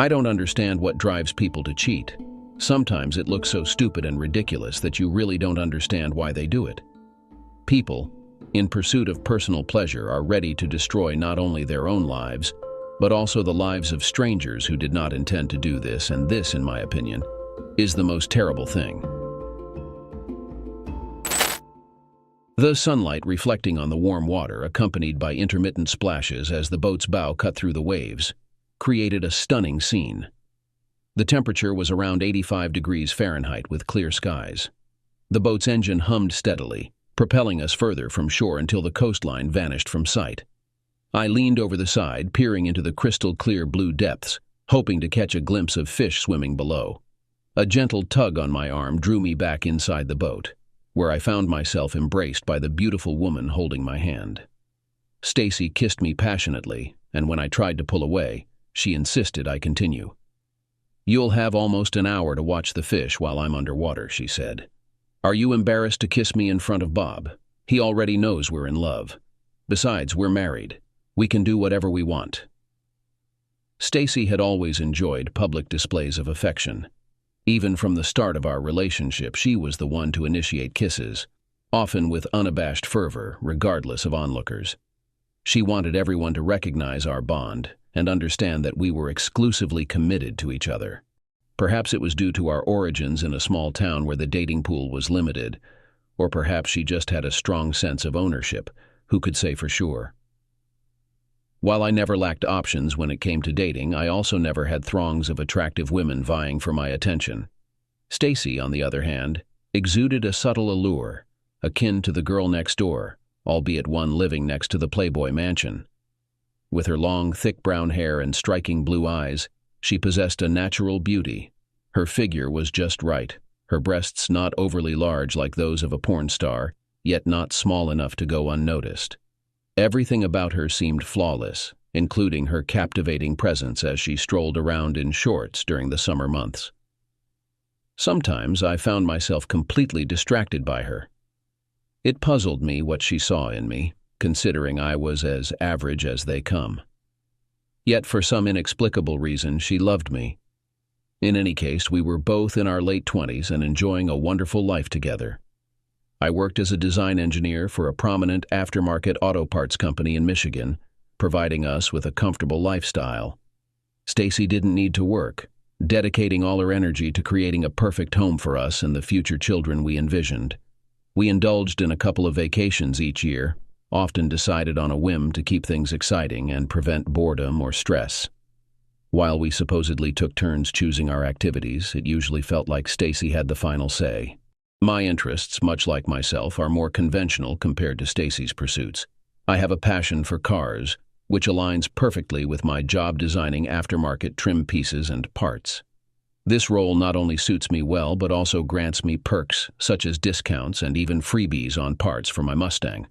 I don't understand what drives people to cheat. Sometimes it looks so stupid and ridiculous that you really don't understand why they do it. People, in pursuit of personal pleasure, are ready to destroy not only their own lives, but also the lives of strangers who did not intend to do this, and this, in my opinion, is the most terrible thing. The sunlight reflecting on the warm water, accompanied by intermittent splashes as the boat's bow cut through the waves, created a stunning scene. The temperature was around 85 degrees Fahrenheit with clear skies. The boat's engine hummed steadily, propelling us further from shore until the coastline vanished from sight. I leaned over the side, peering into the crystal-clear blue depths, hoping to catch a glimpse of fish swimming below. A gentle tug on my arm drew me back inside the boat, where I found myself embraced by the beautiful woman holding my hand. Stacy kissed me passionately, and when I tried to pull away, she insisted I continue. "You'll have almost an hour to watch the fish while I'm underwater," she said. "Are you embarrassed to kiss me in front of Bob? He already knows we're in love. Besides, we're married. We can do whatever we want." Stacy had always enjoyed public displays of affection. Even from the start of our relationship, she was the one to initiate kisses, often with unabashed fervor, regardless of onlookers. She wanted everyone to recognize our bond and understand that we were exclusively committed to each other. Perhaps it was due to our origins in a small town where the dating pool was limited, or perhaps she just had a strong sense of ownership. Who could say for sure? While I never lacked options when it came to dating, I also never had throngs of attractive women vying for my attention. Stacy, on the other hand, exuded a subtle allure, akin to the girl next door, albeit one living next to the Playboy mansion. With her long, thick brown hair and striking blue eyes, she possessed a natural beauty. Her figure was just right, her breasts not overly large like those of a porn star, yet not small enough to go unnoticed. Everything about her seemed flawless, including her captivating presence as she strolled around in shorts during the summer months. Sometimes I found myself completely distracted by her. It puzzled me what she saw in me, considering I was as average as they come. Yet for some inexplicable reason, she loved me. In any case, we were both in our late 20s and enjoying a wonderful life together. I worked as a design engineer for a prominent aftermarket auto parts company in Michigan, providing us with a comfortable lifestyle. Stacy didn't need to work, dedicating all her energy to creating a perfect home for us and the future children we envisioned. We indulged in a couple of vacations each year, often decided on a whim to keep things exciting and prevent boredom or stress. While we supposedly took turns choosing our activities, it usually felt like Stacy had the final say. My interests, much like myself, are more conventional compared to Stacy's pursuits. I have a passion for cars, which aligns perfectly with my job designing aftermarket trim pieces and parts. This role not only suits me well, but also grants me perks such as discounts and even freebies on parts for my Mustang.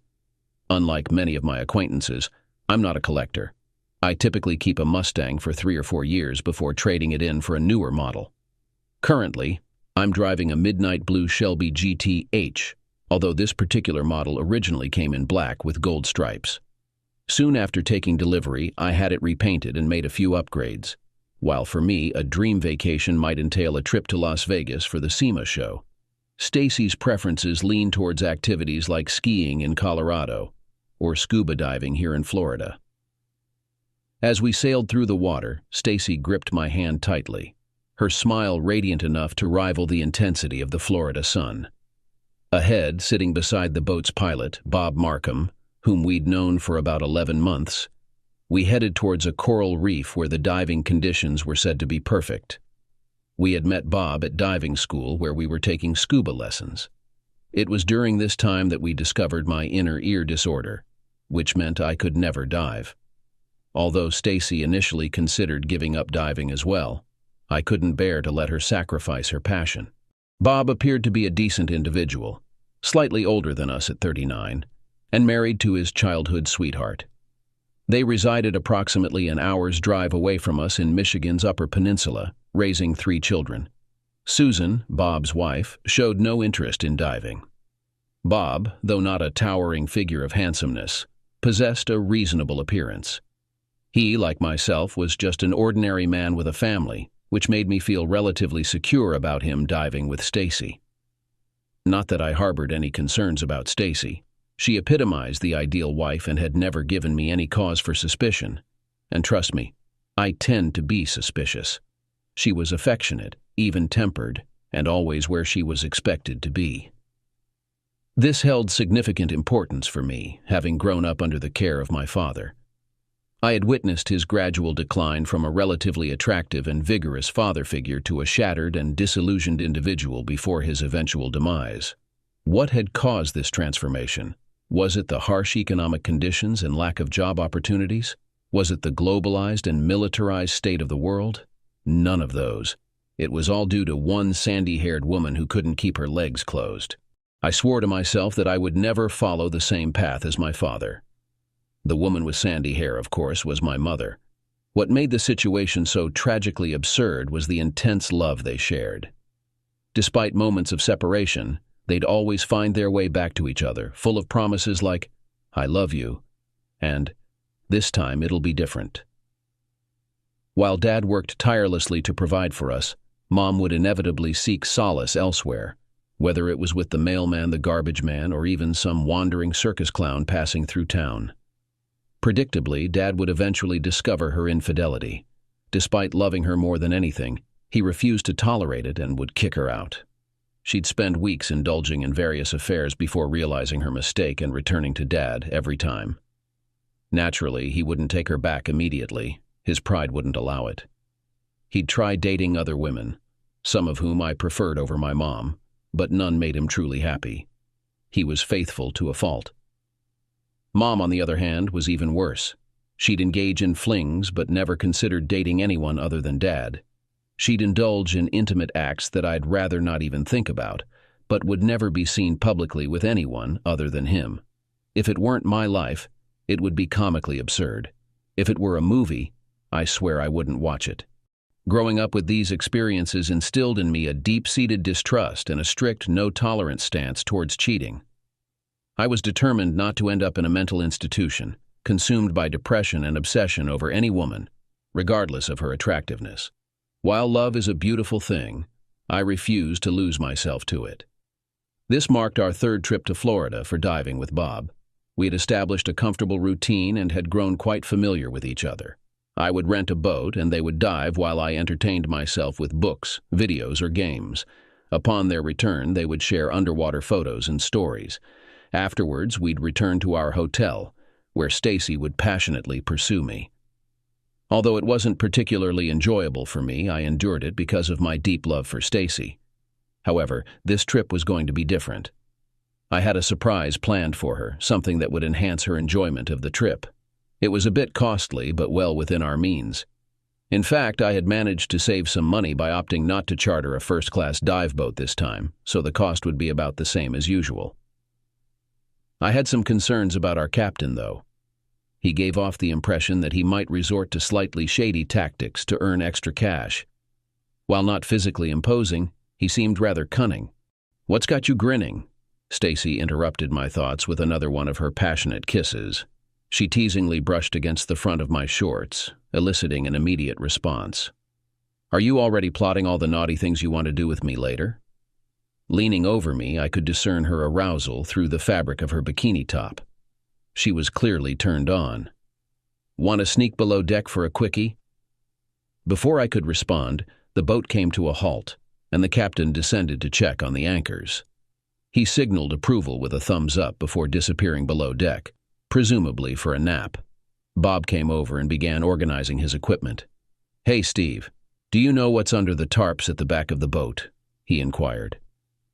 Unlike many of my acquaintances, I'm not a collector. I typically keep a Mustang for 3 or 4 years before trading it in for a newer model. Currently, I'm driving a midnight blue Shelby GT-H, although this particular model originally came in black with gold stripes. Soon after taking delivery, I had it repainted and made a few upgrades. While for me, a dream vacation might entail a trip to Las Vegas for the SEMA show, Stacy's preferences lean towards activities like skiing in Colorado or scuba diving here in Florida. As we sailed through the water, Stacy gripped my hand tightly, her smile radiant enough to rival the intensity of the Florida sun. Ahead, sitting beside the boat's pilot, Bob Markham, whom we'd known for about 11 months, we headed towards a coral reef where the diving conditions were said to be perfect. We had met Bob at diving school where we were taking scuba lessons. It was during this time that we discovered my inner ear disorder, which meant I could never dive. Although Stacy initially considered giving up diving as well, I couldn't bear to let her sacrifice her passion. Bob appeared to be a decent individual, slightly older than us at 39, and married to his childhood sweetheart. They resided approximately an hour's drive away from us in Michigan's Upper Peninsula, raising 3 children. Susan, Bob's wife, showed no interest in diving. Bob, though not a towering figure of handsomeness, possessed a reasonable appearance. He, like myself, was just an ordinary man with a family, which made me feel relatively secure about him diving with Stacy. Not that I harbored any concerns about Stacy. She epitomized the ideal wife and had never given me any cause for suspicion. And trust me, I tend to be suspicious. She was affectionate, even-tempered, and always where she was expected to be. This held significant importance for me, having grown up under the care of my father. I had witnessed his gradual decline from a relatively attractive and vigorous father figure to a shattered and disillusioned individual before his eventual demise. What had caused this transformation? Was it the harsh economic conditions and lack of job opportunities? Was it the globalized and militarized state of the world? None of those. It was all due to one sandy-haired woman who couldn't keep her legs closed. I swore to myself that I would never follow the same path as my father. The woman with sandy hair, of course, was my mother. What made the situation so tragically absurd was the intense love they shared. Despite moments of separation, they'd always find their way back to each other, full of promises like, "I love you," and "This time it'll be different." While Dad worked tirelessly to provide for us, Mom would inevitably seek solace elsewhere, whether it was with the mailman, the garbage man, or even some wandering circus clown passing through town. Predictably, Dad would eventually discover her infidelity. Despite loving her more than anything, he refused to tolerate it and would kick her out. She'd spend weeks indulging in various affairs before realizing her mistake and returning to Dad every time. Naturally, he wouldn't take her back immediately. His pride wouldn't allow it. He'd try dating other women, some of whom I preferred over my mom, but none made him truly happy. He was faithful to a fault. Mom, on the other hand, was even worse. She'd engage in flings but never considered dating anyone other than Dad. She'd indulge in intimate acts that I'd rather not even think about, but would never be seen publicly with anyone other than him. If it weren't my life, it would be comically absurd. If it were a movie, I swear I wouldn't watch it. Growing up with these experiences instilled in me a deep-seated distrust and a strict no-tolerance stance towards cheating. I was determined not to end up in a mental institution, consumed by depression and obsession over any woman, regardless of her attractiveness. While love is a beautiful thing, I refuse to lose myself to it. This marked our third trip to Florida for diving with Bob. We had established a comfortable routine and had grown quite familiar with each other. I would rent a boat and they would dive while I entertained myself with books, videos, or games. Upon their return, they would share underwater photos and stories. Afterwards, we'd return to our hotel, where Stacy would passionately pursue me. Although it wasn't particularly enjoyable for me, I endured it because of my deep love for Stacy. However, this trip was going to be different. I had a surprise planned for her, something that would enhance her enjoyment of the trip. It was a bit costly, but well within our means. In fact, I had managed to save some money by opting not to charter a first-class dive boat this time, so the cost would be about the same as usual. I had some concerns about our captain, though. He gave off the impression that he might resort to slightly shady tactics to earn extra cash. While not physically imposing, he seemed rather cunning. "What's got you grinning?" Stacy interrupted my thoughts with another one of her passionate kisses. She teasingly brushed against the front of my shorts, eliciting an immediate response. "Are you already plotting all the naughty things you want to do with me later?" Leaning over me, I could discern her arousal through the fabric of her bikini top. She was clearly turned on. "Want to sneak below deck for a quickie?" Before I could respond, the boat came to a halt, and the captain descended to check on the anchors. He signaled approval with a thumbs up before disappearing below deck, presumably for a nap. Bob came over and began organizing his equipment. "Hey, Steve, do you know what's under the tarps at the back of the boat?" he inquired.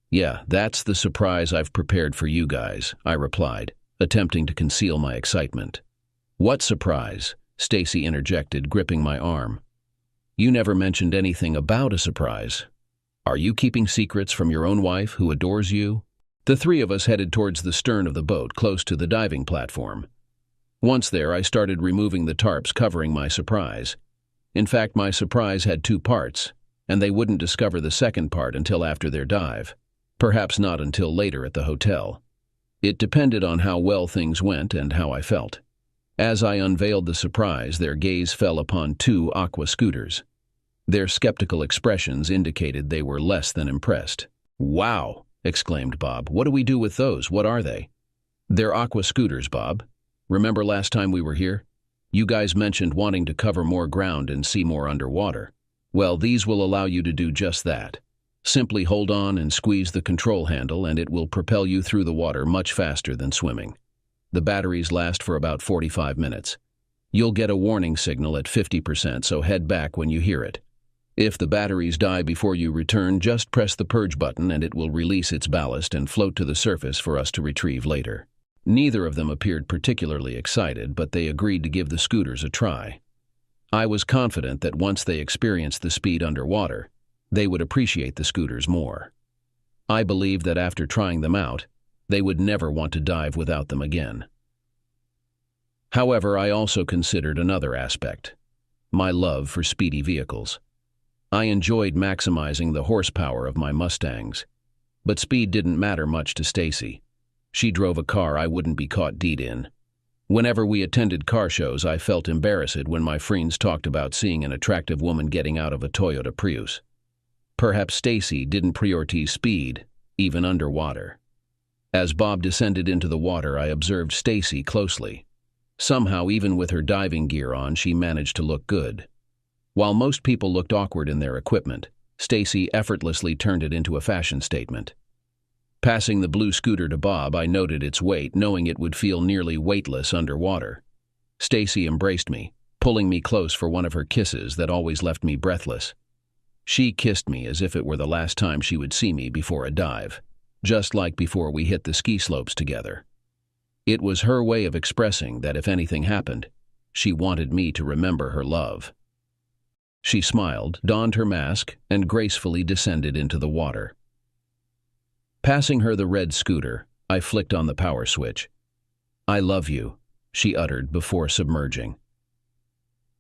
"Yeah, that's the surprise I've prepared for you guys," I replied, attempting to conceal my excitement. "What surprise?" Stacy interjected, gripping my arm. "You never mentioned anything about a surprise. Are you keeping secrets from your own wife who adores you?" The three of us headed towards the stern of the boat, close to the diving platform. Once there, I started removing the tarps covering my surprise. In fact, my surprise had two parts, and they wouldn't discover the second part until after their dive. Perhaps not until later at the hotel. It depended on how well things went and how I felt. As I unveiled the surprise, their gaze fell upon two aqua scooters. Their skeptical expressions indicated they were less than impressed. "Wow!" exclaimed Bob. "What do we do with those? What are they?" "They're aqua scooters, Bob. Remember last time we were here? You guys mentioned wanting to cover more ground and see more underwater. Well, these will allow you to do just that. Simply hold on and squeeze the control handle and it will propel you through the water much faster than swimming. The batteries last for about 45 minutes. You'll get a warning signal at 50%, so head back when you hear it. If the batteries die before you return, just press the purge button and it will release its ballast and float to the surface for us to retrieve later." Neither of them appeared particularly excited, but they agreed to give the scooters a try. I was confident that once they experienced the speed underwater, they would appreciate the scooters more. I believed that after trying them out, they would never want to dive without them again. However, I also considered another aspect: my love for speedy vehicles. I enjoyed maximizing the horsepower of my Mustangs, but speed didn't matter much to Stacy. She drove a car I wouldn't be caught dead in. Whenever we attended car shows, I felt embarrassed when my friends talked about seeing an attractive woman getting out of a Toyota Prius. Perhaps Stacy didn't prioritize speed, even underwater. As Bob descended into the water, I observed Stacy closely. Somehow, even with her diving gear on, she managed to look good. While most people looked awkward in their equipment, Stacy effortlessly turned it into a fashion statement. Passing the blue scooter to Bob, I noted its weight, knowing it would feel nearly weightless underwater. Stacy embraced me, pulling me close for one of her kisses that always left me breathless. She kissed me as if it were the last time she would see me before a dive, just like before we hit the ski slopes together. It was her way of expressing that if anything happened, she wanted me to remember her love. She smiled, donned her mask, and gracefully descended into the water. Passing her the red scooter, I flicked on the power switch. "I love you," she uttered before submerging.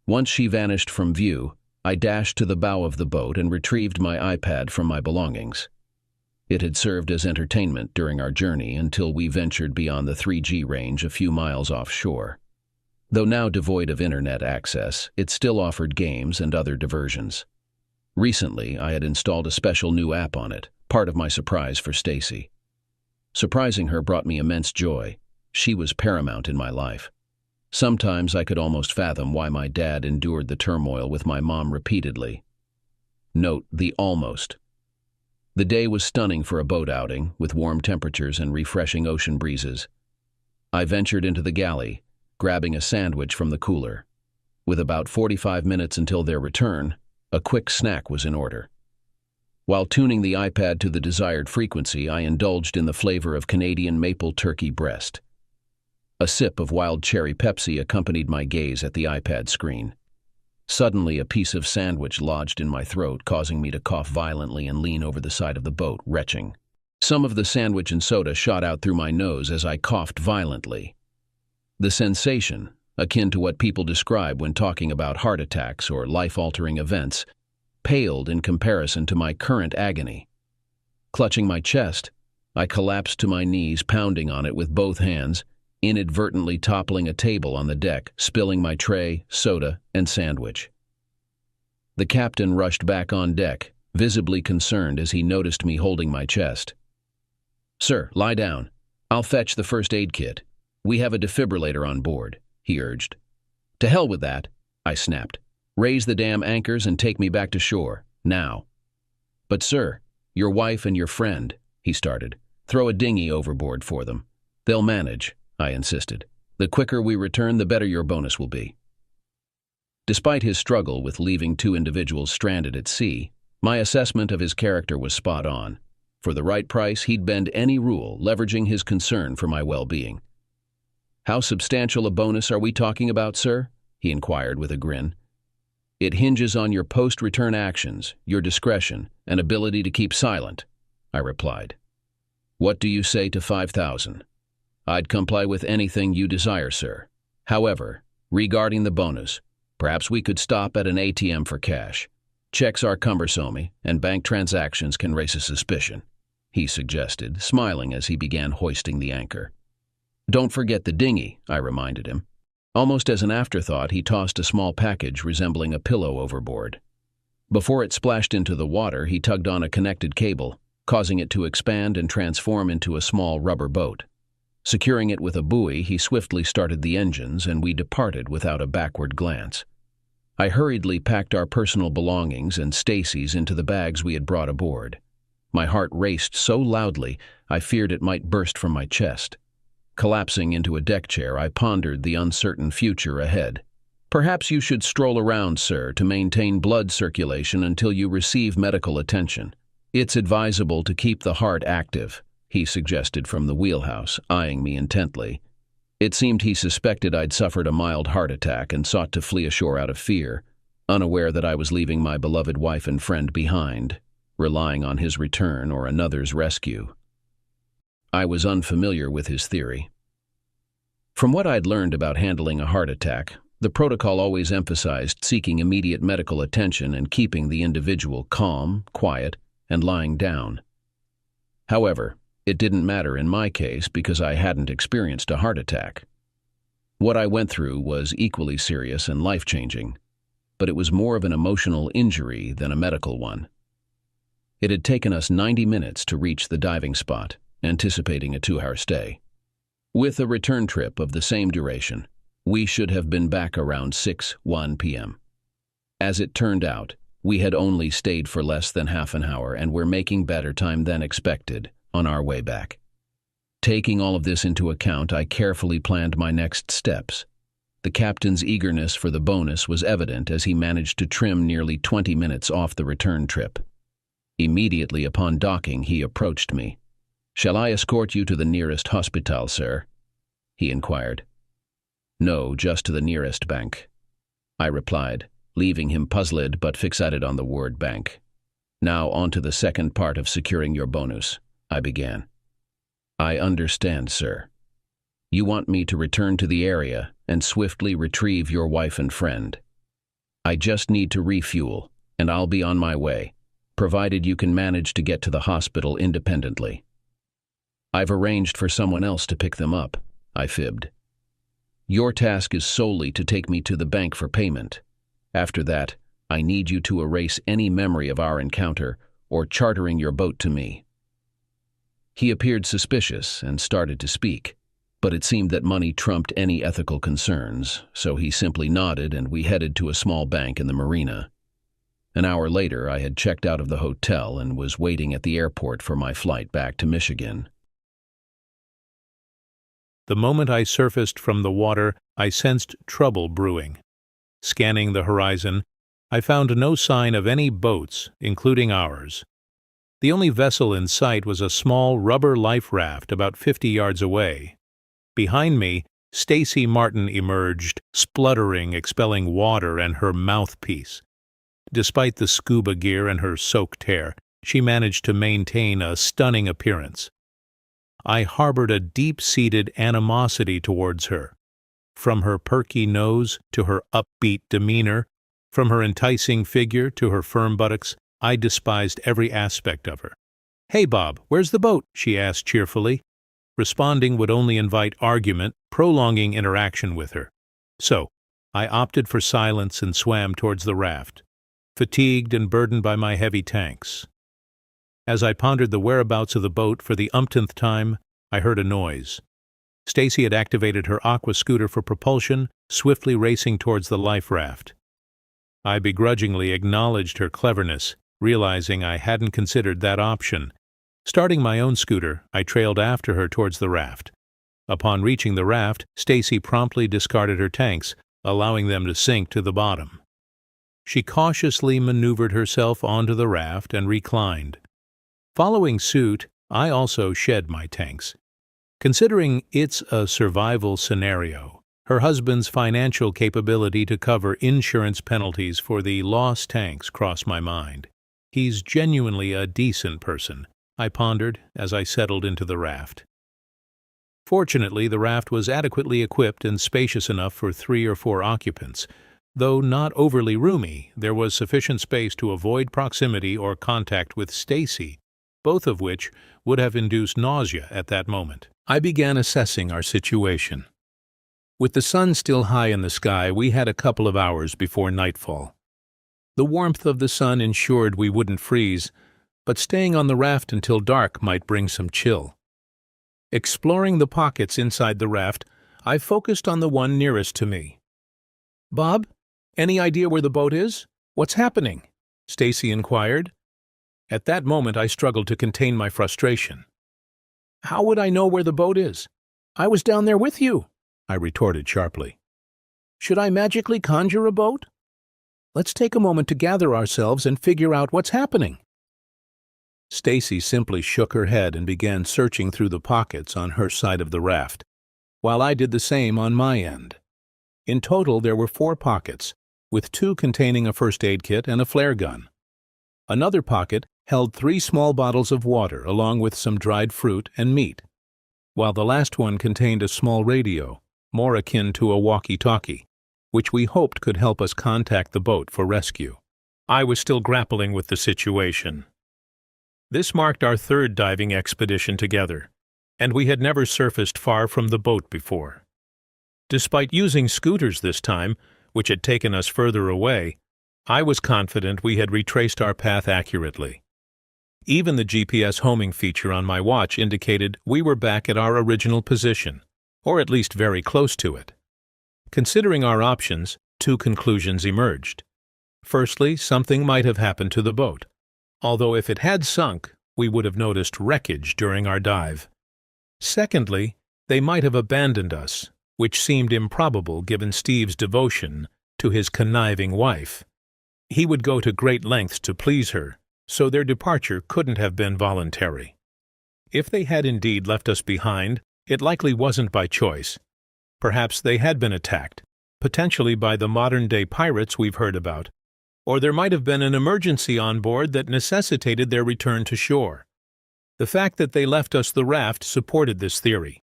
Once she vanished from view, I dashed to the bow of the boat and retrieved my iPad from my belongings. It had served as entertainment during our journey until we ventured beyond the 3G range a few miles offshore. Though now devoid of internet access, it still offered games and other diversions. Recently, I had installed a special new app on it, part of my surprise for Stacy. Surprising her brought me immense joy. She was paramount in my life. Sometimes I could almost fathom why my dad endured the turmoil with my mom repeatedly. Note the almost. The day was stunning for a boat outing, with warm temperatures and refreshing ocean breezes. I ventured into the galley, grabbing a sandwich from the cooler. With about 45 minutes until their return, a quick snack was in order. While tuning the iPad to the desired frequency, I indulged in the flavor of Canadian maple turkey breast. A sip of wild cherry Pepsi accompanied my gaze at the iPad screen. Suddenly, a piece of sandwich lodged in my throat, causing me to cough violently and lean over the side of the boat, retching. Some of the sandwich and soda shot out through my nose as I coughed violently. The sensation, akin to what people describe when talking about heart attacks or life-altering events, paled in comparison to my current agony. Clutching my chest, I collapsed to my knees, pounding on it with both hands, inadvertently toppling a table on the deck, spilling my tray, soda, and sandwich. The captain rushed back on deck, visibly concerned as he noticed me holding my chest. "Sir, lie down. I'll fetch the first aid kit. We have a defibrillator on board," he urged. "To hell with that," I snapped. "Raise the damn anchors and take me back to shore, now." "But sir, your wife and your friend," he started. "Throw a dinghy overboard for them. They'll manage," I insisted. "The quicker we return, the better your bonus will be." Despite his struggle with leaving two individuals stranded at sea, my assessment of his character was spot on. For the right price, he'd bend any rule, leveraging his concern for my well-being. "How substantial a bonus are we talking about, sir?" he inquired with a grin. "It hinges on your post-return actions, your discretion, and ability to keep silent," I replied. "What do you say to 5,000? I'd comply with anything you desire, sir. However, regarding the bonus, perhaps we could stop at an ATM for cash. Checks are cumbersome, and bank transactions can raise a suspicion," he suggested, smiling as he began hoisting the anchor. "Don't forget the dinghy," I reminded him. Almost as an afterthought, he tossed a small package resembling a pillow overboard. Before it splashed into the water, he tugged on a connected cable, causing it to expand and transform into a small rubber boat. Securing it with a buoy, he swiftly started the engines, and we departed without a backward glance. I hurriedly packed our personal belongings and Stacy's into the bags we had brought aboard. My heart raced so loudly, I feared it might burst from my chest. Collapsing into a deck chair, I pondered the uncertain future ahead. "Perhaps you should stroll around, sir, to maintain blood circulation until you receive medical attention. It's advisable to keep the heart active," he suggested from the wheelhouse, eyeing me intently. It seemed he suspected I'd suffered a mild heart attack and sought to flee ashore out of fear, unaware that I was leaving my beloved wife and friend behind, relying on his return or another's rescue. I was unfamiliar with his theory. From what I'd learned about handling a heart attack, the protocol always emphasized seeking immediate medical attention and keeping the individual calm, quiet, and lying down. However, it didn't matter in my case because I hadn't experienced a heart attack. What I went through was equally serious and life-changing, but it was more of an emotional injury than a medical one. It had taken us 90 minutes to reach the diving spot, anticipating a 2-hour stay. With a return trip of the same duration, we should have been back around 6:01 p.m. As it turned out, we had only stayed for less than half an hour and were making better time than expected on our way back. Taking all of this into account, I carefully planned my next steps. The captain's eagerness for the bonus was evident as he managed to trim nearly 20 minutes off the return trip. Immediately upon docking, he approached me. "Shall I escort you to the nearest hospital, sir?" he inquired. "No, just to the nearest bank," I replied, leaving him puzzled but fixated on the word bank. "Now on to the second part of securing your bonus," I began. "I understand, sir. You want me to return to the area and swiftly retrieve your wife and friend. I just need to refuel, and I'll be on my way, provided you can manage to get to the hospital independently." "I've arranged for someone else to pick them up," I fibbed. "Your task is solely to take me to the bank for payment. After that, I need you to erase any memory of our encounter or chartering your boat to me." He appeared suspicious and started to speak, but it seemed that money trumped any ethical concerns, so he simply nodded and we headed to a small bank in the marina. An hour later, I had checked out of the hotel and was waiting at the airport for my flight back to Michigan. The moment I surfaced from the water, I sensed trouble brewing. Scanning the horizon, I found no sign of any boats, including ours. The only vessel in sight was a small rubber life raft about 50 yards away. Behind me, Stacy Martin emerged, spluttering, expelling water and her mouthpiece. Despite the scuba gear and her soaked hair, she managed to maintain a stunning appearance. I harbored a deep-seated animosity towards her. From her perky nose to her upbeat demeanor, from her enticing figure to her firm buttocks, I despised every aspect of her. "Hey, Bob, where's the boat?" she asked cheerfully. Responding would only invite argument, prolonging interaction with her. So, I opted for silence and swam towards the raft, fatigued and burdened by my heavy tanks. As I pondered the whereabouts of the boat for the umpteenth time, I heard a noise. Stacy had activated her aqua scooter for propulsion, swiftly racing towards the life raft. I begrudgingly acknowledged her cleverness, realizing I hadn't considered that option. Starting my own scooter, I trailed after her towards the raft. Upon reaching the raft, Stacy promptly discarded her tanks, allowing them to sink to the bottom. She cautiously maneuvered herself onto the raft and reclined. Following suit, I also shed my tanks. Considering it's a survival scenario, her husband's financial capability to cover insurance penalties for the lost tanks crossed my mind. He's genuinely a decent person, I pondered as I settled into the raft. Fortunately, the raft was adequately equipped and spacious enough for 3 or 4 occupants. Though not overly roomy, there was sufficient space to avoid proximity or contact with Stacy, both of which would have induced nausea at that moment. I began assessing our situation. With the sun still high in the sky, we had a couple of hours before nightfall. The warmth of the sun ensured we wouldn't freeze, but staying on the raft until dark might bring some chill. Exploring the pockets inside the raft, I focused on the one nearest to me. "Bob, any idea where the boat is? What's happening?" Stacy inquired. At that moment, I struggled to contain my frustration. "How would I know where the boat is? I was down there with you," I retorted sharply. "Should I magically conjure a boat? Let's take a moment to gather ourselves and figure out what's happening." Stacy simply shook her head and began searching through the pockets on her side of the raft, while I did the same on my end. In total, there were 4 pockets, with 2 containing a first aid kit and a flare gun. Another pocket held 3 small bottles of water along with some dried fruit and meat, while the last one contained a small radio, more akin to a walkie-talkie, which we hoped could help us contact the boat for rescue. I was still grappling with the situation. This marked our 3rd diving expedition together, and we had never surfaced far from the boat before. Despite using scooters this time, which had taken us further away, I was confident we had retraced our path accurately. Even the GPS homing feature on my watch indicated we were back at our original position, or at least very close to it. Considering our options, 2 conclusions emerged. Firstly, something might have happened to the boat, although if it had sunk, we would have noticed wreckage during our dive. Secondly, they might have abandoned us, which seemed improbable given Steve's devotion to his conniving wife. He would go to great lengths to please her, so their departure couldn't have been voluntary. If they had indeed left us behind, it likely wasn't by choice. Perhaps they had been attacked, potentially by the modern-day pirates we've heard about, or there might have been an emergency on board that necessitated their return to shore. The fact that they left us the raft supported this theory.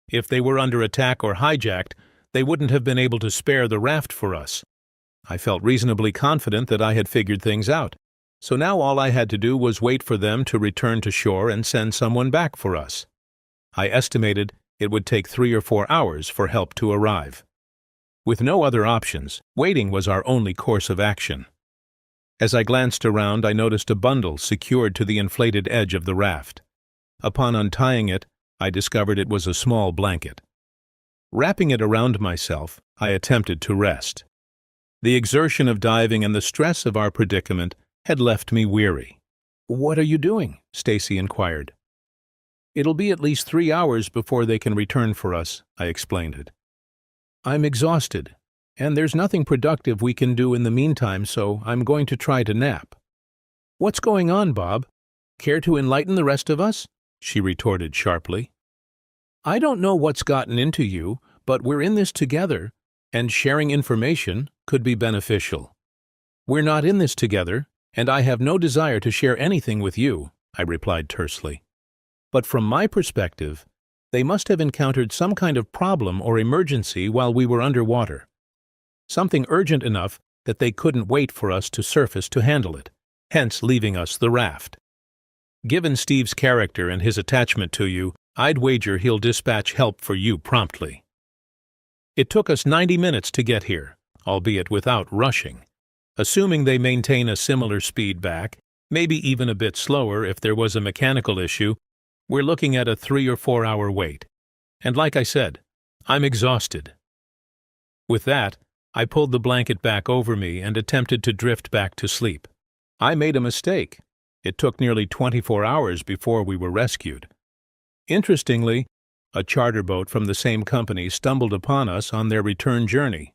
If they were under attack or hijacked, they wouldn't have been able to spare the raft for us. I felt reasonably confident that I had figured things out, so now all I had to do was wait for them to return to shore and send someone back for us. I estimated it would take 3 or 4 hours for help to arrive. With no other options, waiting was our only course of action. As I glanced around, I noticed a bundle secured to the inflated edge of the raft. Upon untying it, I discovered it was a small blanket. Wrapping it around myself, I attempted to rest. The exertion of diving and the stress of our predicament had left me weary. "What are you doing?" Stacy inquired. "It'll be at least 3 hours before they can return for us," I explained it. "I'm exhausted, and there's nothing productive we can do in the meantime, so I'm going to try to nap." "What's going on, Bob? Care to enlighten the rest of us?" she retorted sharply. "I don't know what's gotten into you, but we're in this together, and sharing information could be beneficial. We're not in this together, and I have no desire to share anything with you," I replied tersely. "But from my perspective, they must have encountered some kind of problem or emergency while we were underwater. Something urgent enough that they couldn't wait for us to surface to handle it, hence leaving us the raft. Given Steve's character and his attachment to you, I'd wager he'll dispatch help for you promptly." It took us 90 minutes to get here, albeit without rushing. Assuming they maintain a similar speed back, maybe even a bit slower if there was a mechanical issue, we're looking at a 3 or 4 hour wait. And like I said, I'm exhausted. With that, I pulled the blanket back over me and attempted to drift back to sleep. I made a mistake. It took nearly 24 hours before we were rescued. Interestingly, a charter boat from the same company stumbled upon us on their return journey.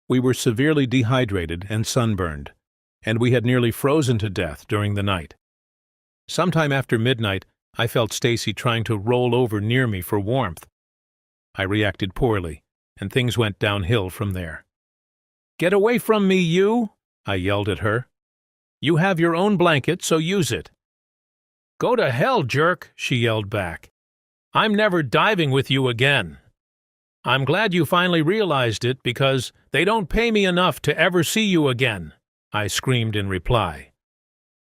We were severely dehydrated and sunburned, and we had nearly frozen to death during the night. Sometime after midnight, I felt Stacy trying to roll over near me for warmth. I reacted poorly, and things went downhill from there. "Get away from me, you!" I yelled at her. "You have your own blanket, so use it." "Go to hell, jerk," she yelled back. "I'm never diving with you again. I'm glad you finally realized it because they don't pay me enough to ever see you again," I screamed in reply.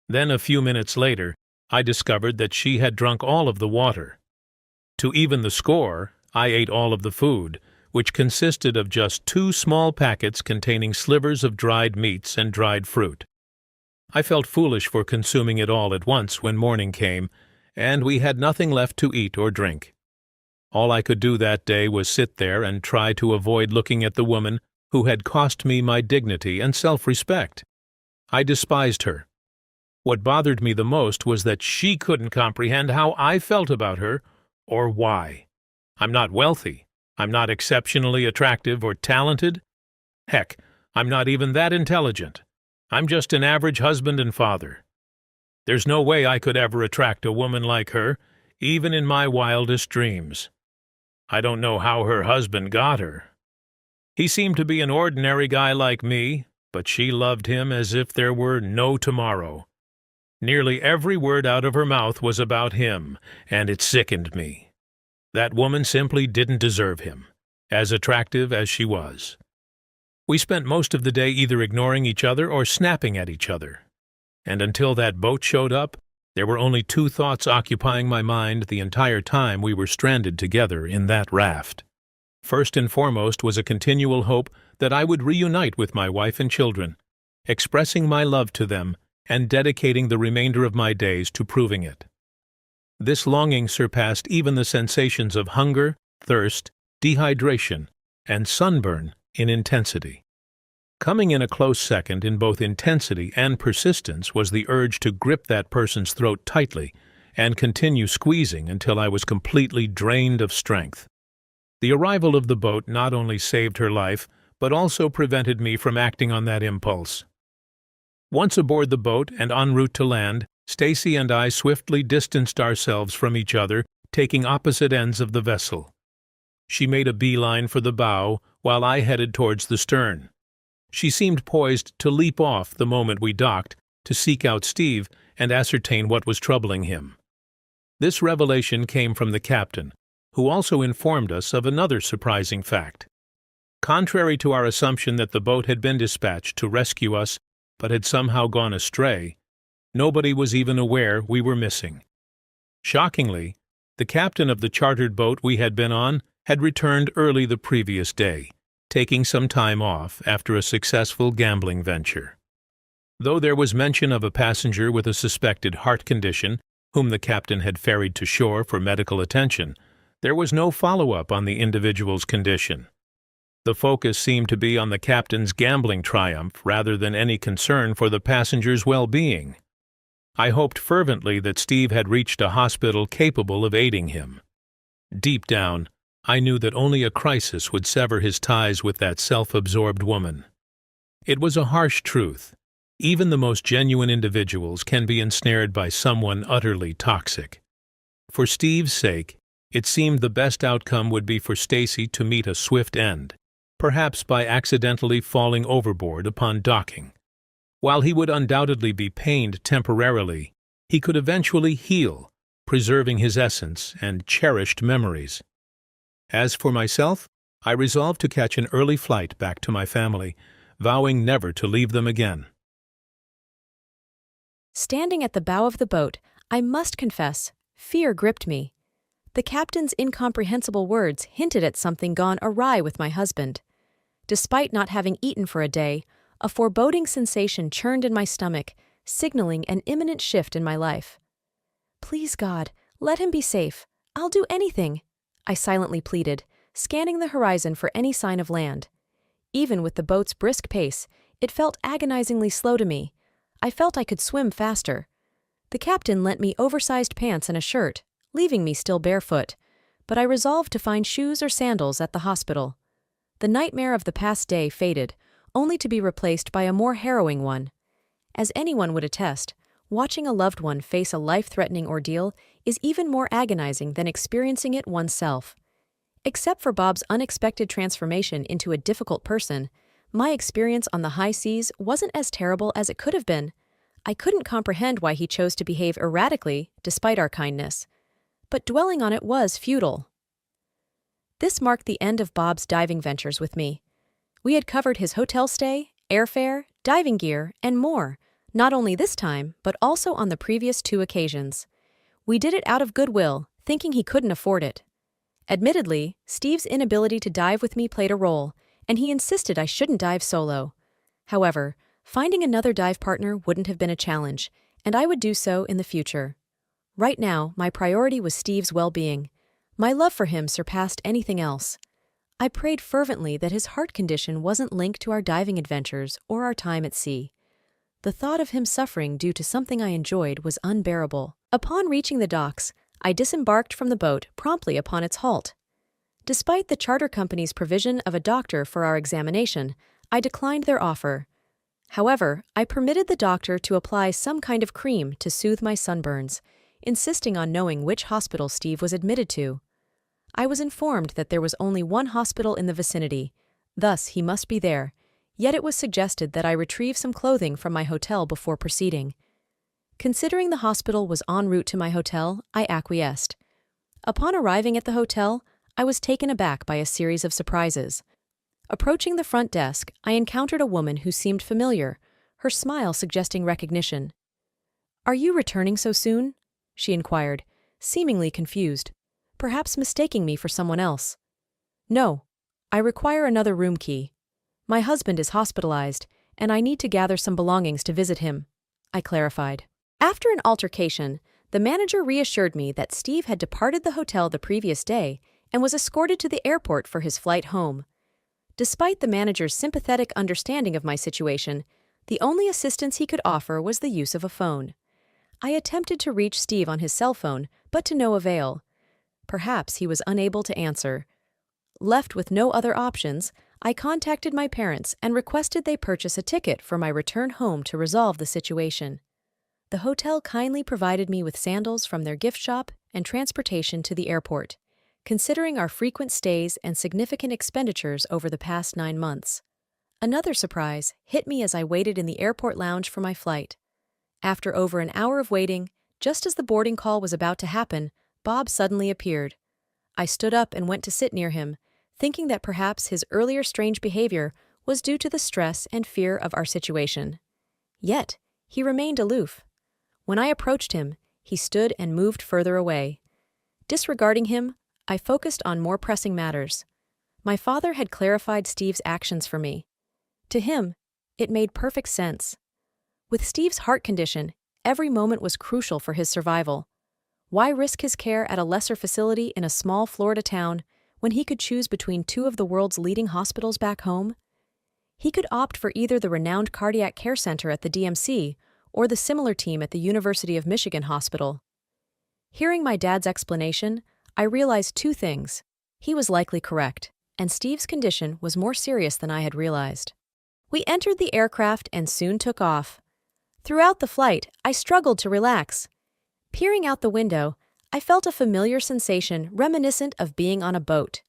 Then a few minutes later, I discovered that she had drunk all of the water. To even the score, I ate all of the food, which consisted of just 2 small packets containing slivers of dried meats and dried fruit. I felt foolish for consuming it all at once when morning came, and we had nothing left to eat or drink. All I could do that day was sit there and try to avoid looking at the woman who had cost me my dignity and self-respect. I despised her. What bothered me the most was that she couldn't comprehend how I felt about her, or why. I'm not wealthy. I'm not exceptionally attractive or talented. Heck, I'm not even that intelligent. I'm just an average husband and father. There's no way I could ever attract a woman like her, even in my wildest dreams. I don't know how her husband got her. He seemed to be an ordinary guy like me, but she loved him as if there were no tomorrow. Nearly every word out of her mouth was about him, and it sickened me. That woman simply didn't deserve him, as attractive as she was. We spent most of the day either ignoring each other or snapping at each other. And until that boat showed up, there were only 2 thoughts occupying my mind the entire time we were stranded together in that raft. First and foremost was a continual hope that I would reunite with my wife and children, expressing my love to them and dedicating the remainder of my days to proving it. This longing surpassed even the sensations of hunger, thirst, dehydration, and sunburn in intensity. Coming in a close second in both intensity and persistence was the urge to grip that person's throat tightly and continue squeezing until I was completely drained of strength. The arrival of the boat not only saved her life, but also prevented me from acting on that impulse. Once aboard the boat and en route to land, Stacy and I swiftly distanced ourselves from each other, taking opposite ends of the vessel. She made a beeline for the bow, while I headed towards the stern. She seemed poised to leap off the moment we docked, to seek out Steve and ascertain what was troubling him. This revelation came from the captain, who also informed us of another surprising fact. Contrary to our assumption that the boat had been dispatched to rescue us, but had somehow gone astray, nobody was even aware we were missing. Shockingly, the captain of the chartered boat we had been on had returned early the previous day, taking some time off after a successful gambling venture. Though there was mention of a passenger with a suspected heart condition, whom the captain had ferried to shore for medical attention, there was no follow-up on the individual's condition. The focus seemed to be on the captain's gambling triumph rather than any concern for the passenger's well-being. I hoped fervently that Steve had reached a hospital capable of aiding him. Deep down, I knew that only a crisis would sever his ties with that self-absorbed woman. It was a harsh truth. Even the most genuine individuals can be ensnared by someone utterly toxic. For Steve's sake, it seemed the best outcome would be for Stacy to meet a swift end, perhaps by accidentally falling overboard upon docking. While he would undoubtedly be pained temporarily, he could eventually heal, preserving his essence and cherished memories. As for myself, I resolved to catch an early flight back to my family, vowing never to leave them again. Standing at the bow of the boat, I must confess, fear gripped me. The captain's incomprehensible words hinted at something gone awry with my husband. Despite not having eaten for a day, a foreboding sensation churned in my stomach, signaling an imminent shift in my life. "Please, God, let him be safe. I'll do anything," I silently pleaded, scanning the horizon for any sign of land. Even with the boat's brisk pace, it felt agonizingly slow to me. I felt I could swim faster. The captain lent me oversized pants and a shirt, leaving me still barefoot, but I resolved to find shoes or sandals at the hospital. The nightmare of the past day faded, only to be replaced by a more harrowing one. As anyone would attest, watching a loved one face a life-threatening ordeal is even more agonizing than experiencing it oneself. Except for Bob's unexpected transformation into a difficult person, my experience on the high seas wasn't as terrible as it could have been. I couldn't comprehend why he chose to behave erratically, despite our kindness. But dwelling on it was futile. This marked the end of Bob's diving ventures with me. We had covered his hotel stay, airfare, diving gear, and more, not only this time, but also on the previous 2 occasions. We did it out of goodwill, thinking he couldn't afford it. Admittedly, Steve's inability to dive with me played a role, and he insisted I shouldn't dive solo. However, finding another dive partner wouldn't have been a challenge, and I would do so in the future. Right now, my priority was Steve's well-being. My love for him surpassed anything else. I prayed fervently that his heart condition wasn't linked to our diving adventures or our time at sea. The thought of him suffering due to something I enjoyed was unbearable. Upon reaching the docks, I disembarked from the boat promptly upon its halt. Despite the charter company's provision of a doctor for our examination, I declined their offer. However, I permitted the doctor to apply some kind of cream to soothe my sunburns, insisting on knowing which hospital Steve was admitted to. I was informed that there was only one hospital in the vicinity, thus he must be there, yet it was suggested that I retrieve some clothing from my hotel before proceeding. Considering the hospital was en route to my hotel, I acquiesced. Upon arriving at the hotel, I was taken aback by a series of surprises. Approaching the front desk, I encountered a woman who seemed familiar, her smile suggesting recognition. "Are you returning so soon?" she inquired, seemingly confused, perhaps mistaking me for someone else. "No, I require another room key. My husband is hospitalized, and I need to gather some belongings to visit him," I clarified. After an altercation, the manager reassured me that Steve had departed the hotel the previous day and was escorted to the airport for his flight home. Despite the manager's sympathetic understanding of my situation, the only assistance he could offer was the use of a phone. I attempted to reach Steve on his cell phone, but to no avail. Perhaps he was unable to answer. Left with no other options, I contacted my parents and requested they purchase a ticket for my return home to resolve the situation. The hotel kindly provided me with sandals from their gift shop and transportation to the airport, considering our frequent stays and significant expenditures over the past 9 months. Another surprise hit me as I waited in the airport lounge for my flight. After over an hour of waiting, just as the boarding call was about to happen, Bob suddenly appeared. I stood up and went to sit near him, thinking that perhaps his earlier strange behavior was due to the stress and fear of our situation. Yet, he remained aloof. When I approached him, he stood and moved further away. Disregarding him, I focused on more pressing matters. My father had clarified Steve's actions for me. To him, it made perfect sense. With Steve's heart condition, every moment was crucial for his survival. Why risk his care at a lesser facility in a small Florida town when he could choose between 2 of the world's leading hospitals back home? He could opt for either the renowned cardiac care center at the DMC or the similar team at the University of Michigan Hospital. Hearing my dad's explanation, I realized 2 things. He was likely correct, and Steve's condition was more serious than I had realized. We entered the aircraft and soon took off. Throughout the flight, I struggled to relax. Peering out the window, I felt a familiar sensation reminiscent of being on a boat.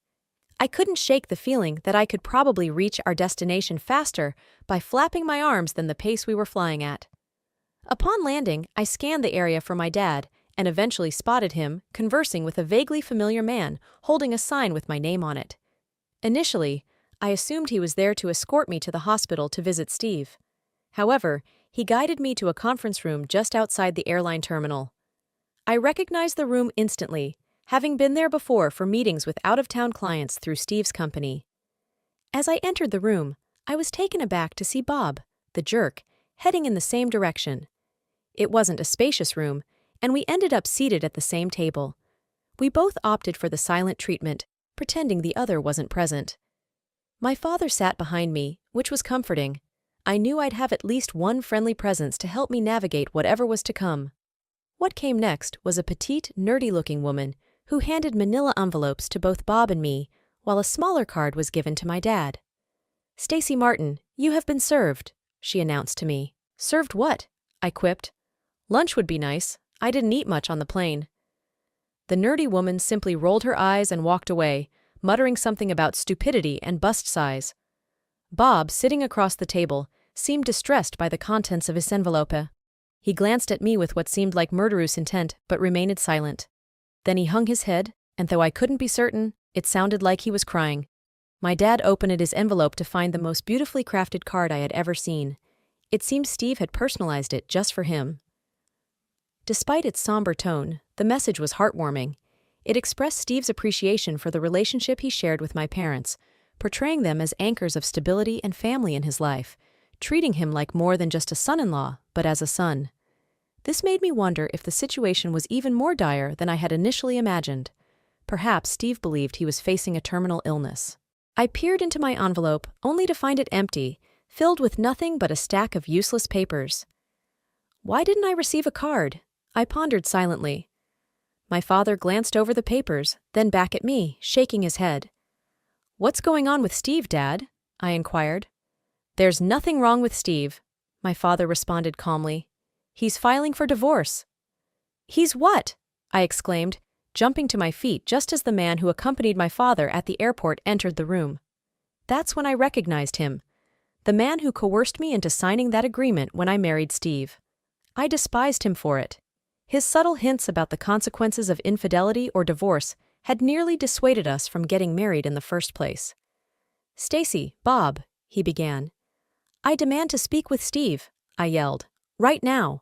I couldn't shake the feeling that I could probably reach our destination faster by flapping my arms than the pace we were flying at. Upon landing, I scanned the area for my dad and eventually spotted him conversing with a vaguely familiar man holding a sign with my name on it. Initially, I assumed he was there to escort me to the hospital to visit Steve. However, he guided me to a conference room just outside the airline terminal. I recognized the room instantly, having been there before for meetings with out-of-town clients through Steve's company. As I entered the room, I was taken aback to see Bob, the jerk, heading in the same direction. It wasn't a spacious room, and we ended up seated at the same table. We both opted for the silent treatment, pretending the other wasn't present. My father sat behind me, which was comforting. I knew I'd have at least one friendly presence to help me navigate whatever was to come. What came next was a petite, nerdy-looking woman who handed manila envelopes to both Bob and me, while a smaller card was given to my dad. "Stacy Martin, you have been served," she announced to me. "Served what?" I quipped. "Lunch would be nice. I didn't eat much on the plane." The nerdy woman simply rolled her eyes and walked away, muttering something about stupidity and bust size. Bob, sitting across the table, seemed distressed by the contents of his envelope. He glanced at me with what seemed like murderous intent, but remained silent. Then he hung his head, and though I couldn't be certain, it sounded like he was crying. My dad opened his envelope to find the most beautifully crafted card I had ever seen. It seemed Steve had personalized it just for him. Despite its somber tone, the message was heartwarming. It expressed Steve's appreciation for the relationship he shared with my parents, portraying them as anchors of stability and family in his life, treating him like more than just a son-in-law, but as a son. This made me wonder if the situation was even more dire than I had initially imagined. Perhaps Steve believed he was facing a terminal illness. I peered into my envelope, only to find it empty, filled with nothing but a stack of useless papers. Why didn't I receive a card? I pondered silently. My father glanced over the papers, then back at me, shaking his head. "What's going on with Steve, Dad?" I inquired. "There's nothing wrong with Steve," my father responded calmly. "He's filing for divorce." "He's what?" I exclaimed, jumping to my feet just as the man who accompanied my father at the airport entered the room. That's when I recognized him. The man who coerced me into signing that agreement when I married Steve. I despised him for it. His subtle hints about the consequences of infidelity or divorce had nearly dissuaded us from getting married in the first place. "Stacy, Bob," he began. "I demand to speak with Steve," I yelled. "Right now."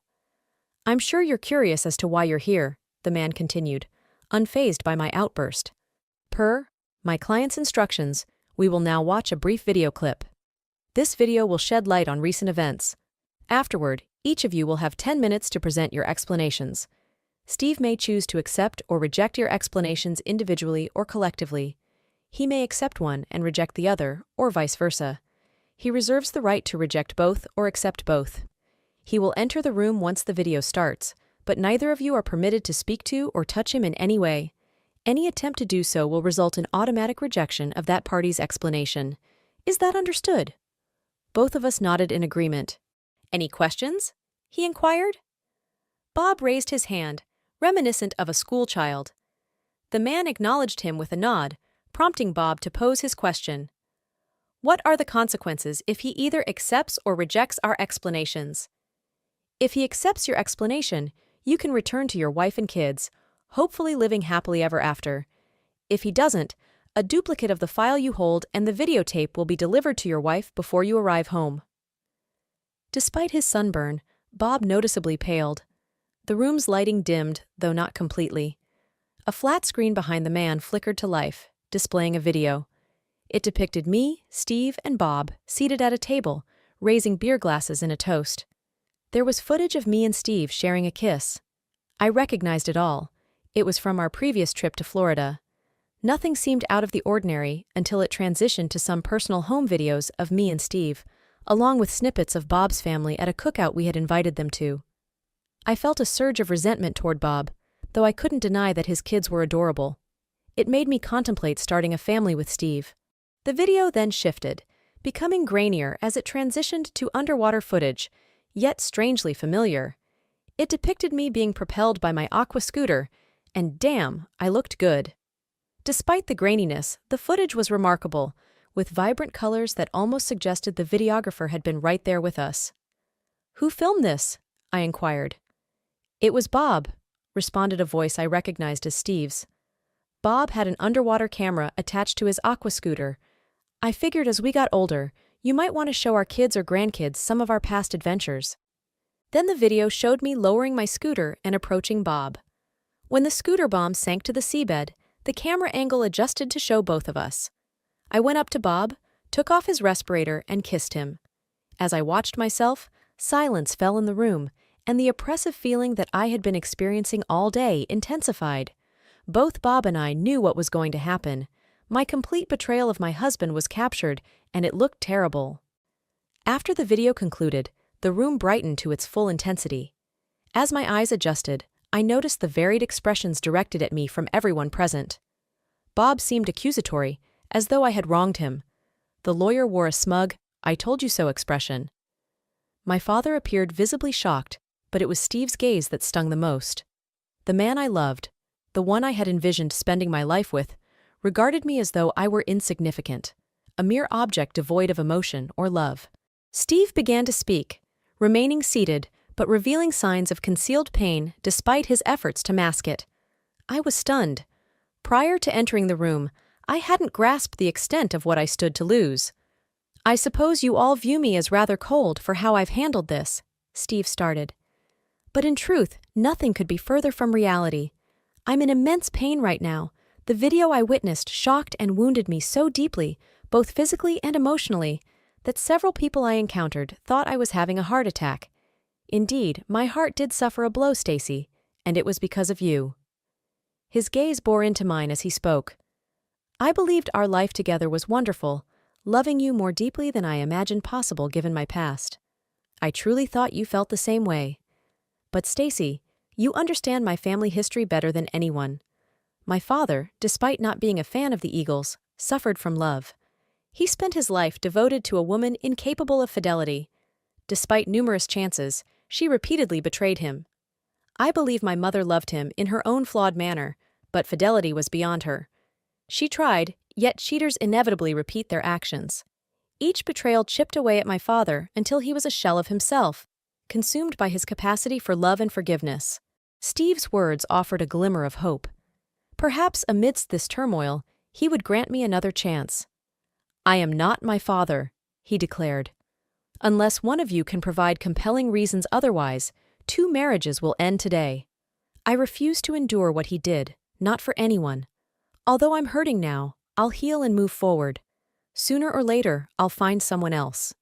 "I'm sure you're curious as to why you're here," the man continued, unfazed by my outburst. "Per my client's instructions, we will now watch a brief video clip. This video will shed light on recent events. Afterward, each of you will have 10 minutes to present your explanations. Steve may choose to accept or reject your explanations individually or collectively. He may accept one and reject the other, or vice versa. He reserves the right to reject both or accept both. He will enter the room once the video starts, but neither of you are permitted to speak to or touch him in any way. Any attempt to do so will result in automatic rejection of that party's explanation. Is that understood?" Both of us nodded in agreement. "Any questions?" he inquired. Bob raised his hand, reminiscent of a schoolchild. The man acknowledged him with a nod, prompting Bob to pose his question. "What are the consequences if he either accepts or rejects our explanations?" "If he accepts your explanation, you can return to your wife and kids, hopefully living happily ever after. If he doesn't, a duplicate of the file you hold and the videotape will be delivered to your wife before you arrive home." Despite his sunburn, Bob noticeably paled. The room's lighting dimmed, though not completely. A flat screen behind the man flickered to life, displaying a video. It depicted me, Steve, and Bob seated at a table, raising beer glasses in a toast. There was footage of me and Steve sharing a kiss. I recognized it all. It was from our previous trip to Florida. Nothing seemed out of the ordinary until it transitioned to some personal home videos of me and Steve, along with snippets of Bob's family at a cookout we had invited them to. I felt a surge of resentment toward Bob, though I couldn't deny that his kids were adorable. It made me contemplate starting a family with Steve. The video then shifted, becoming grainier as it transitioned to underwater footage, yet strangely familiar. It depicted me being propelled by my aqua scooter, and damn, I looked good. Despite the graininess, the footage was remarkable, with vibrant colors that almost suggested the videographer had been right there with us. "Who filmed this?" I inquired. "It was Bob," responded a voice I recognized as Steve's. Bob had an underwater camera attached to his aqua scooter. I figured as we got older, you might want to show our kids or grandkids some of our past adventures. Then the video showed me lowering my scooter and approaching Bob. When the scooter bomb sank to the seabed, the camera angle adjusted to show both of us. I went up to Bob, took off his respirator, and kissed him. As I watched myself, silence fell in the room, and the oppressive feeling that I had been experiencing all day intensified. Both Bob and I knew what was going to happen. My complete betrayal of my husband was captured, and it looked terrible. After the video concluded, the room brightened to its full intensity. As my eyes adjusted, I noticed the varied expressions directed at me from everyone present. Bob seemed accusatory, as though I had wronged him. The lawyer wore a smug, "I told you so" expression. My father appeared visibly shocked, but it was Steve's gaze that stung the most. The man I loved, the one I had envisioned spending my life with, regarded me as though I were insignificant, a mere object devoid of emotion or love. Steve began to speak, remaining seated, but revealing signs of concealed pain despite his efforts to mask it. I was stunned. Prior to entering the room, I hadn't grasped the extent of what I stood to lose. "I suppose you all view me as rather cold for how I've handled this," Steve started. But in truth, nothing could be further from reality. I'm in immense pain right now. The video I witnessed shocked and wounded me so deeply, both physically and emotionally, that several people I encountered thought I was having a heart attack. Indeed, my heart did suffer a blow, Stacy, and it was because of you." His gaze bore into mine as he spoke. "I believed our life together was wonderful, loving you more deeply than I imagined possible given my past. I truly thought you felt the same way. But Stacy, you understand my family history better than anyone. My father, despite not being a fan of the Eagles, suffered from love. He spent his life devoted to a woman incapable of fidelity. Despite numerous chances, she repeatedly betrayed him. I believe my mother loved him in her own flawed manner, but fidelity was beyond her. She tried, yet cheaters inevitably repeat their actions. Each betrayal chipped away at my father until he was a shell of himself, consumed by his capacity for love and forgiveness." Steve's words offered a glimmer of hope. Perhaps amidst this turmoil, he would grant me another chance. "I am not my father," he declared. "Unless one of you can provide compelling reasons otherwise, 2 marriages will end today. I refuse to endure what he did, not for anyone. Although I'm hurting now, I'll heal and move forward. Sooner or later, I'll find someone else."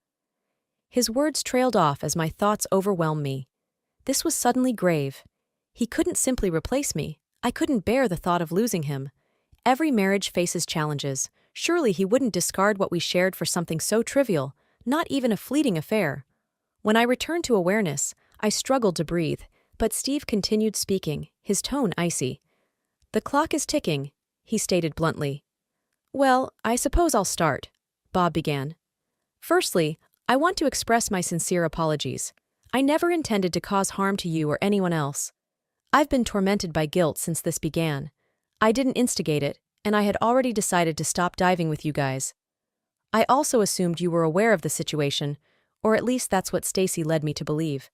His words trailed off as my thoughts overwhelmed me. This was suddenly grave. He couldn't simply replace me. I couldn't bear the thought of losing him. Every marriage faces challenges. Surely he wouldn't discard what we shared for something so trivial, not even a fleeting affair. When I returned to awareness, I struggled to breathe, but Steve continued speaking, his tone icy. "The clock is ticking," he stated bluntly. "Well, I suppose I'll start," Bob began. "Firstly, I want to express my sincere apologies. I never intended to cause harm to you or anyone else. I've been tormented by guilt since this began. I didn't instigate it, and I had already decided to stop diving with you guys. I also assumed you were aware of the situation, or at least that's what Stacy led me to believe.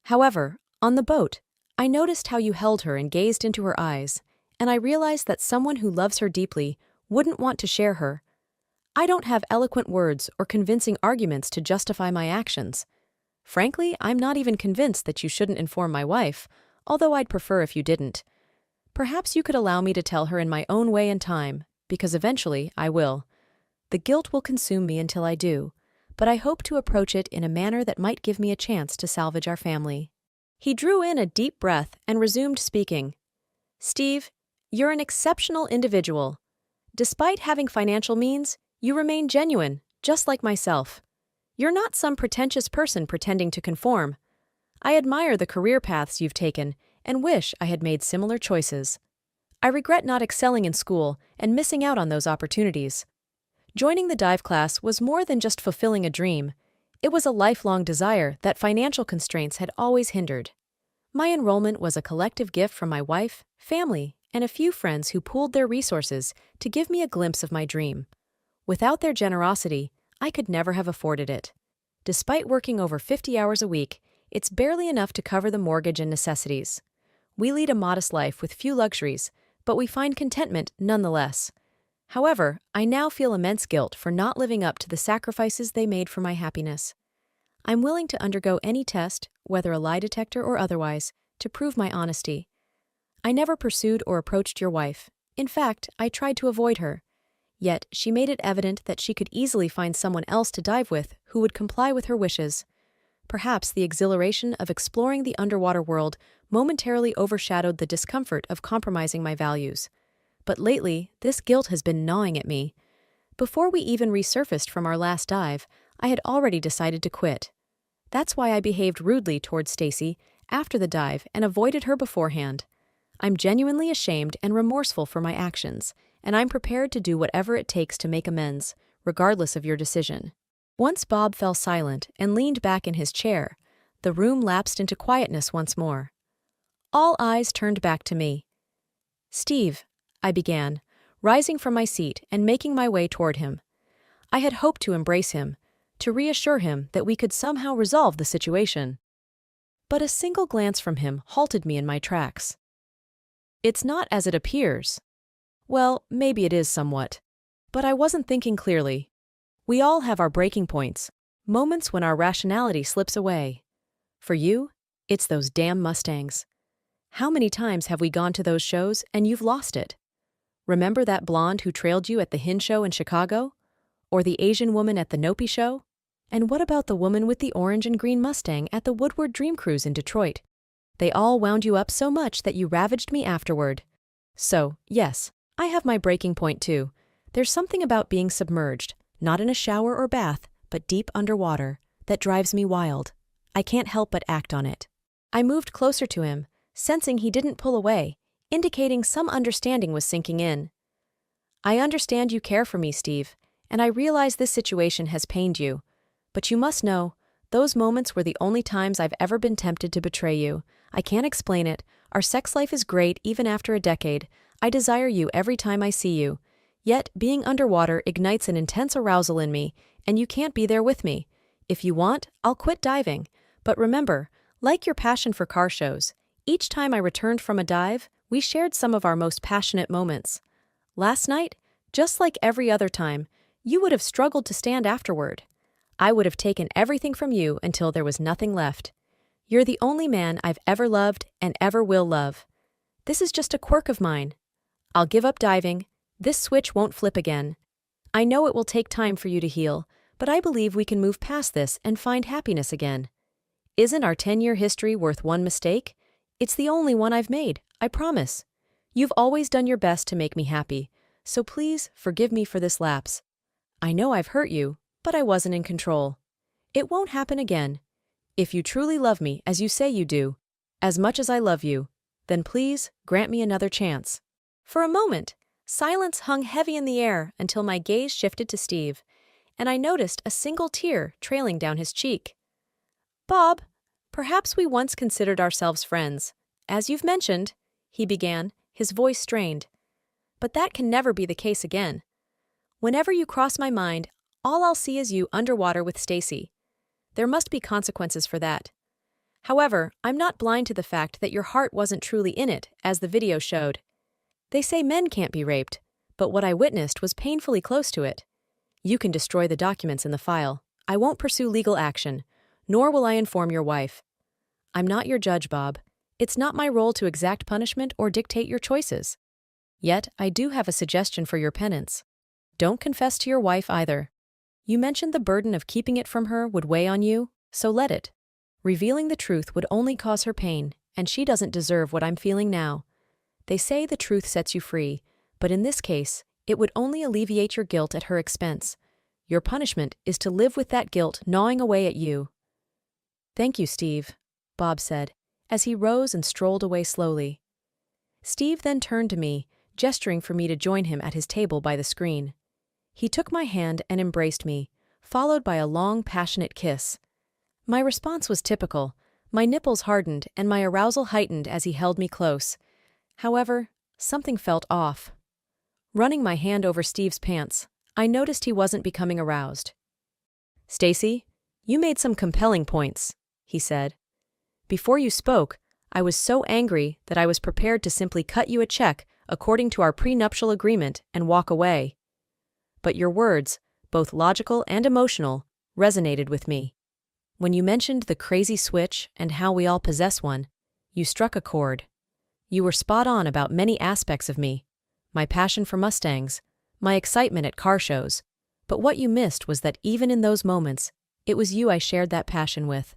However, on the boat, I noticed how you held her and gazed into her eyes, and I realized that someone who loves her deeply wouldn't want to share her. I don't have eloquent words or convincing arguments to justify my actions. Frankly, I'm not even convinced that you shouldn't inform my wife, although I'd prefer if you didn't. Perhaps you could allow me to tell her in my own way and time, because eventually I will. The guilt will consume me until I do, but I hope to approach it in a manner that might give me a chance to salvage our family." He drew in a deep breath and resumed speaking. "Steve, you're an exceptional individual. Despite having financial means, you remain genuine, just like myself. You're not some pretentious person pretending to conform. I admire the career paths you've taken and wish I had made similar choices. I regret not excelling in school and missing out on those opportunities. Joining the dive class was more than just fulfilling a dream. It was a lifelong desire that financial constraints had always hindered. My enrollment was a collective gift from my wife, family, and a few friends who pooled their resources to give me a glimpse of my dream. Without their generosity, I could never have afforded it. Despite working over 50 hours a week, it's barely enough to cover the mortgage and necessities. We lead a modest life with few luxuries, but we find contentment nonetheless. However, I now feel immense guilt for not living up to the sacrifices they made for my happiness. I'm willing to undergo any test, whether a lie detector or otherwise, to prove my honesty. I never pursued or approached your wife. In fact, I tried to avoid her. Yet, she made it evident that she could easily find someone else to dive with who would comply with her wishes. Perhaps the exhilaration of exploring the underwater world momentarily overshadowed the discomfort of compromising my values. But lately, this guilt has been gnawing at me. Before we even resurfaced from our last dive, I had already decided to quit. That's why I behaved rudely towards Stacy after the dive and avoided her beforehand. I'm genuinely ashamed and remorseful for my actions, and I'm prepared to do whatever it takes to make amends, regardless of your decision." Once Bob fell silent and leaned back in his chair, the room lapsed into quietness once more. All eyes turned back to me. "Steve," I began, rising from my seat and making my way toward him. I had hoped to embrace him, to reassure him that we could somehow resolve the situation. But a single glance from him halted me in my tracks. "It's not as it appears." Well, maybe it is somewhat. But I wasn't thinking clearly. We all have our breaking points, moments when our rationality slips away. For you, it's those damn Mustangs. How many times have we gone to those shows and you've lost it? Remember that blonde who trailed you at the Hin show in Chicago? Or the Asian woman at the Nopi show? And what about the woman with the orange and green Mustang at the Woodward Dream Cruise in Detroit? They all wound you up so much that you ravaged me afterward. So, yes, I have my breaking point too. There's something about being submerged, not in a shower or bath, but deep underwater, that drives me wild. I can't help but act on it. I moved closer to him, sensing he didn't pull away, indicating some understanding was sinking in. I understand you care for me, Steve, and I realize this situation has pained you. But you must know, those moments were the only times I've ever been tempted to betray you. I can't explain it. Our sex life is great even after a decade. I desire you every time I see you. Yet, being underwater ignites an intense arousal in me, and you can't be there with me. If you want, I'll quit diving. But remember, like your passion for car shows, each time I returned from a dive, we shared some of our most passionate moments. Last night, just like every other time, you would have struggled to stand afterward. I would have taken everything from you until there was nothing left. You're the only man I've ever loved and ever will love. This is just a quirk of mine. I'll give up diving. This switch won't flip again. I know it will take time for you to heal, but I believe we can move past this and find happiness again. Isn't our 10-year history worth one mistake? It's the only one I've made, I promise. You've always done your best to make me happy, so please forgive me for this lapse. I know I've hurt you, but I wasn't in control. It won't happen again. If you truly love me as you say you do, as much as I love you, then please grant me another chance. For a moment, silence hung heavy in the air until my gaze shifted to Steve, and I noticed a single tear trailing down his cheek. Bob, perhaps we once considered ourselves friends. As you've mentioned, he began, his voice strained. But that can never be the case again. Whenever you cross my mind, all I'll see is you underwater with Stacy. There must be consequences for that. However, I'm not blind to the fact that your heart wasn't truly in it, as the video showed. They say men can't be raped, but what I witnessed was painfully close to it. You can destroy the documents in the file. I won't pursue legal action, nor will I inform your wife. I'm not your judge, Bob. It's not my role to exact punishment or dictate your choices. Yet, I do have a suggestion for your penance. Don't confess to your wife either. You mentioned the burden of keeping it from her would weigh on you, so let it. Revealing the truth would only cause her pain, and she doesn't deserve what I'm feeling now. They say the truth sets you free, but in this case, it would only alleviate your guilt at her expense. Your punishment is to live with that guilt gnawing away at you. Thank you, Steve, Bob said, as he rose and strolled away slowly. Steve then turned to me, gesturing for me to join him at his table by the screen. He took my hand and embraced me, followed by a long, passionate kiss. My response was typical. My nipples hardened and my arousal heightened as he held me close. However, something felt off. Running my hand over Steve's pants, I noticed he wasn't becoming aroused. Stacy, you made some compelling points, he said. Before you spoke, I was so angry that I was prepared to simply cut you a check according to our prenuptial agreement and walk away. But your words, both logical and emotional, resonated with me. When you mentioned the crazy switch and how we all possess one, you struck a chord. You were spot on about many aspects of me, my passion for Mustangs, my excitement at car shows, but what you missed was that even in those moments, it was you I shared that passion with.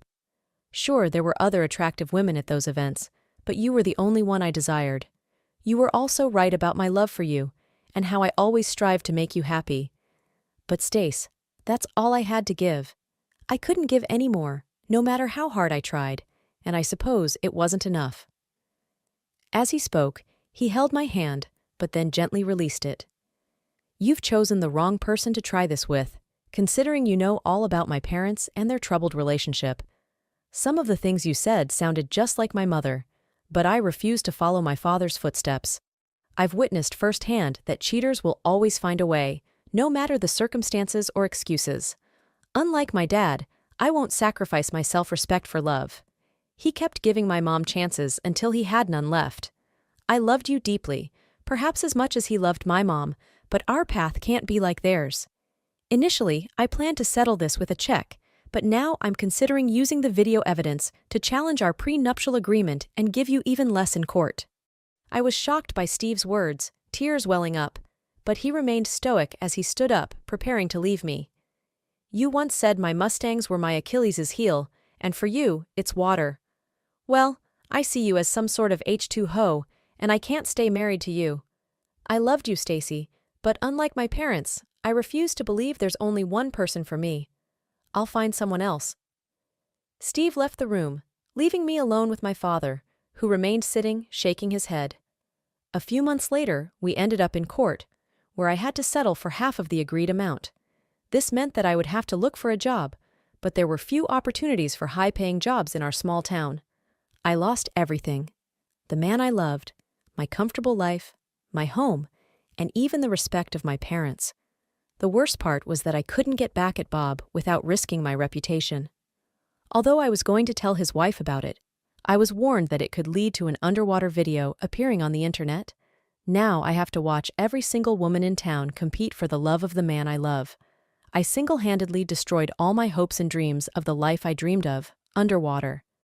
Sure, there were other attractive women at those events, but you were the only one I desired. You were also right about my love for you, and how I always strive to make you happy. But Stace, that's all I had to give. I couldn't give any more, no matter how hard I tried, and I suppose it wasn't enough. As he spoke, he held my hand, but then gently released it. You've chosen the wrong person to try this with, considering you know all about my parents and their troubled relationship. Some of the things you said sounded just like my mother, but I refuse to follow my father's footsteps. I've witnessed firsthand that cheaters will always find a way, no matter the circumstances or excuses. Unlike my dad, I won't sacrifice my self-respect for love. He kept giving my mom chances until he had none left. I loved you deeply, perhaps as much as he loved my mom, but our path can't be like theirs. Initially, I planned to settle this with a check, But now I'm considering using the video evidence to challenge our prenuptial agreement and give you even less in court. I was shocked by Steve's words, tears welling up, but he remained stoic as he stood up, preparing to leave me. You once said my Mustangs were my Achilles' heel, and for you, it's water. Well, I see you as some sort of H2O, and I can't stay married to you. I loved you, Stacy, but unlike my parents, I refuse to believe there's only one person for me. I'll find someone else. Steve left the room, leaving me alone with my father, who remained sitting, shaking his head. A few months later, we ended up in court, where I had to settle for half of the agreed amount. This meant that I would have to look for a job, but there were few opportunities for high-paying jobs in our small town. I lost everything. The man I loved, my comfortable life, my home, and even the respect of my parents. The worst part was that I couldn't get back at Bob without risking my reputation. Although I was going to tell his wife about it, I was warned that it could lead to an underwater video appearing on the internet. Now I have to watch every single woman in town compete for the love of the man I love. I single-handedly destroyed all my hopes and dreams of the life I dreamed of, underwater.